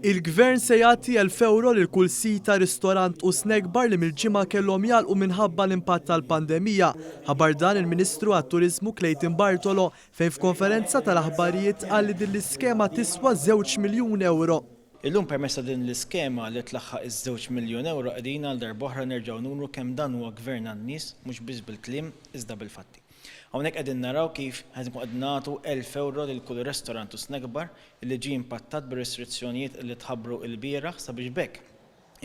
Il-gvern se jagħti 1,000 euro lil kull sita, ristorant u snack bar li mill-ġimgħa kellhom jalqu minħabba l-impatt tal-pandemija. Ħabar dan il-Ministru għat-Turiżmu Clayton Bartolo fejn f'konferenza tal-aħbarijiet qal li din l-iskema tiswa 2 miljun euro. Illum permessa din l-iskema li tlaħħaq iż-2 miljun euro qegħdin għal darb'oħra nerġgħu nuru kemm dan huwa gvern għan-nies mhux biss bil-kliem iżda bil-fatti. Hawnhekk qegħdin naraw kif qed nagħtu 1,000 euro lil kull ristorant u snack bar li ġie impattat bir-restrizzjonijiet li tħabbru l-bieraħ sabiex bekk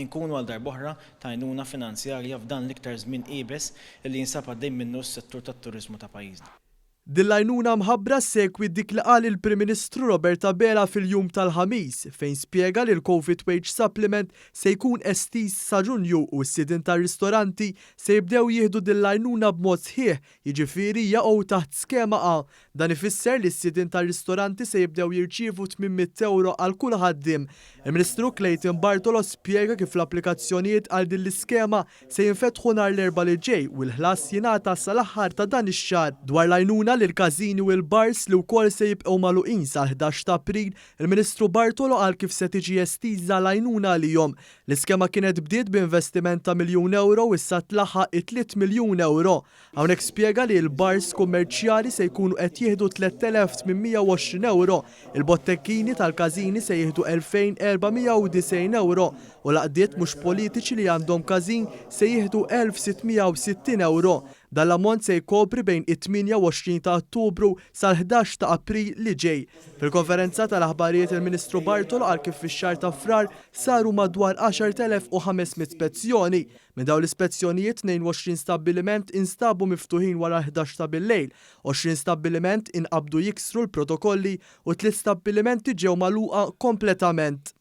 inkunu għal darb'oħra ta' għajnuna finanzjarja f'dan l-iktar żmien qiebes li jinsab għaddej minnu s-settur tat-turiżmu ta' pajjiżna. Din l-għajnuna mħabbra segwi dik li qal il-Prim Ministru Robert Abela fil-jum tal-ħamis fejn spjega li l-Covid Wage Supplement se jkun estis sa Ġunju u s-sidin tar-ristoranti se jibdew jieħdu din l-għajnuna b'mod sħiħ, jiġifieri jaqgħu taħt skema A. Dan ifisser li s-sidin tar-ristoranti se jibdew jirċievu 800 euro għal kull ħaddiem. Il-Ministru Clayton Bartolo spjega kif l-applikazzjonijiet għal din l-iskema se jinfetħu nhar l-erba' li ġej u l-ħlas jingħata sal-aħħar ta' dan ix-xahar. Dwar l-għajnuna l-kazini u l-bars li wkoll se jibqgħu magħluqin sal-11 ta' April, il-Ministru Bartolo qal kif se tiġi estiża l-għajnuna għalihom. L-iskema kienet bdiet b'investiment ta' miljun euro u issa tlaħħaq 3 miljun euro. Hawnhekk spjega li l-bars kummerċjali se jkunu qed jieħdu 3,820 euro, il-bottekkini tal-kazini se jieħdu 2,490 euro u l-qdiet mhux politiċi li għandhom kazin se jieħdu 1,660 euro. Dan l-ammont se jkopri bejn it-28 ta' Ottubru sal-11 ta' April li ġej. Fil-konferenza tal-aħbarijiet il-Ministru Bartolo qal kif fix-xahar ta' Frar saru madwar 10,500 spezzjoni. Minn dawn l-ispezzjonijiet 22 stabbiliment instabu miftuħin wara 11 ta' bil-lejl, 20 stabbiliment inqabdu jiksru l-protokolli u 3 stabbilimenti ġew magħluqa kompletament.